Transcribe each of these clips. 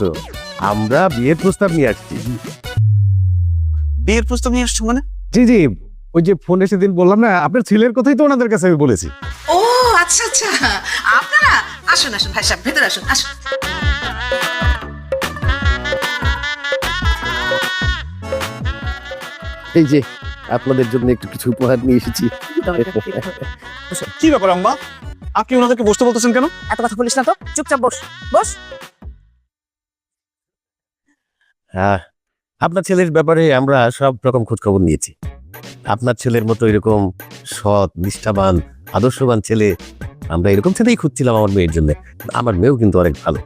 তো আমরা বিয়ের প্রস্তাব নিয়ে আসছি। বিয়ের প্রস্তাব নিয়ে আসছো মানে? জি জি, ওই যে ফোনে সেদিন বললাম না, আপনার ছেলের কথাই তো ওনাদের কাছে আমি বলেছি। ও আচ্ছা আচ্ছা, আপনারা আসুন আসুন ভাই সাহেব, ভেতরে আসুন আসুন। এই যে আপনাদের জন্য একটু কিছু উপহার নিয়ে এসেছি। কি ব্যাপার আম্মা, আপনি ওনাদেরকে বসতে বলতেছেন কেন? এত কথা বলিস না তো, চুপচাপ বস বস। হ্যাঁ, আপনার ছেলের ব্যাপারে আমরা সব রকম খোঁজ খবর নিয়েছি। আপনার ছেলের মতো এরকম সৎ, নিষ্ঠাবান, আদর্শবান ছেলে, আমরা এরকম ছেলেই খুঁজছিলাম আমার মেয়ের জন্য। আমার মেয়েও কিন্তু অনেক ভালো।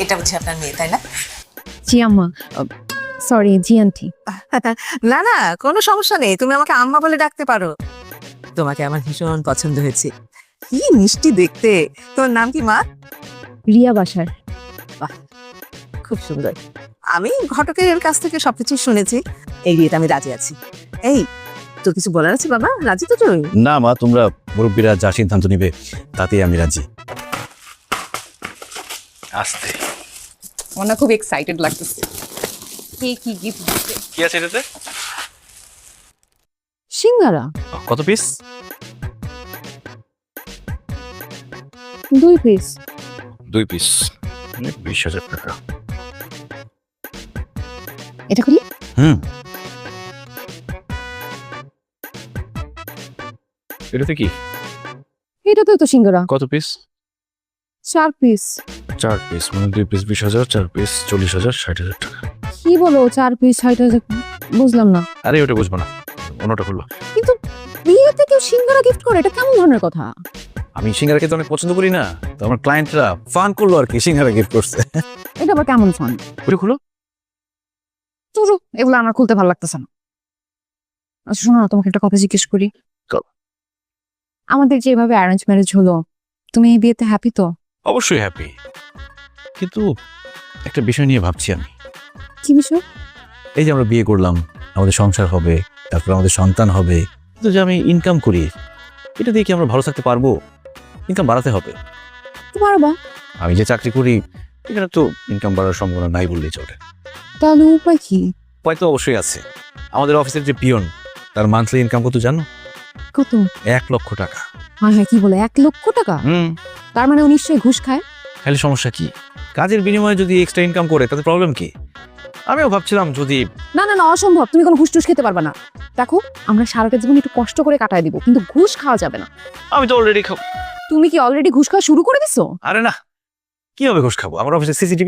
এটা বুঝি আপনার মেয়ে, তাই না? জি আম্মা, সরি জি আন্টি। না না, কোনো সমস্যা নেই, তুমি আমাকে আম্মা বলে ডাকতে পারো। তোমাকে আমার ভীষণ পছন্দ হয়েছে, কি মিষ্টি দেখতে। তোমার নাম কি মা? রিয়া বাসার। খুব সুন্দর। আমি ঘটকের কাছ থেকে সবকিছু শুনেছি, এই বিয়েতে আমি রাজি আছি। এই তোর কিছু বলার আছে বাবা? রাজি তো তুই? না মা, তোমরা মুরব্বীরা যা সিদ্ধান্ত নিবে তাতেই আমি রাজি। আস্তে। ওনা খুব এক্সাইটেড লাগতেছে। কি কি গিফট দিতে? কি আছে এটাতে? সিঙ্গারা কত পিস? 2 পিস। 2 পিস, 20,000 টাকা। এটা খুলি? এটাতে কি? এটাতে তো সিঙ্গারা। কত পিস? 4 পিস। 4 পিস মানে 2 পিস 20,000, 4 পিস 40,000, 60,000 টাকা। কি বলো 4 পিস 60,000? বুঝলাম না। আরে ওটা বুঝবো না, অন্যটা খুললো। কিন্তু বিয়েতে কেউ সিঙ্গারা গিফট করে, এটা কেমন ধরনের কথা? আমি সিঙ্গারা খেতে অনেক পছন্দ করি না, তো আমার ক্লায়েন্টরা ফান করলো আর কি, সিঙ্গারা গিফট করছে। এটা আবার কেমন ফান? ওটা খুলো। চুরু, এগুলো আমার খুলতে ভালো লাগতেছে না। আচ্ছা শোনো না, তোমাকে একটা কথা জিজ্ঞেস করি। কর। আমাদের যেভাবে অ্যারেঞ্জ ম্যারেজ হলো, তুমি এই বিয়েতে হ্যাপি তো? অবশ্যই হ্যাপি, কিন্তু একটা বিষয় নিয়ে ভাবছি আমি। কি বিষয়? এই যে আমরা বিয়ে করলাম, আমাদের সংসার হবে, তারপর আমাদের সন্তান হবে, কিন্তু যে আমি ইনকাম করি, এটা দিয়ে কি আমরা ভালো থাকতে পারবো? ইনকাম বাড়াতে হবে। তো পারবা। আমি যে চাকরি করি এখানে তো ইনকাম বাড়ার সম্ভাবনা নাই বললেই চলে। তাহলে উপায় কি? উপায় তো অবশ্যই আছে। আমাদের অফিসের যে পিয়ন, তার মান্থলি ইনকাম কত জানো? কত? 1 লক্ষ টাকা। হ্যাঁ হ্যাঁ, কি বলে 1 লক্ষ টাকা? তার মানে ও নিশ্চয়ই ঘুষ খায়। খালি সমস্যা কি, কাজের বিনিময়ে যদি এক্সট্রা ইনকাম করে তাতে প্রবলেম কি? আমিও ভাবছিলাম যদি। না না না, অসম্ভব, তুমি কোনো ঘুষ টুস খেতে পারবে না। দেখো, আমরা সারাটা জীবন একটু কষ্ট করে কাটায় দিব, কিন্তু ঘুষ খাওয়া যাবে না। আমি তো অলরেডি তুমি কি অলরেডি ঘুষ খাওয়া শুরু করে দিছো? আরে না, কিভাবে ঘুষ খাবো? আমার অফিসে সিসিটিভি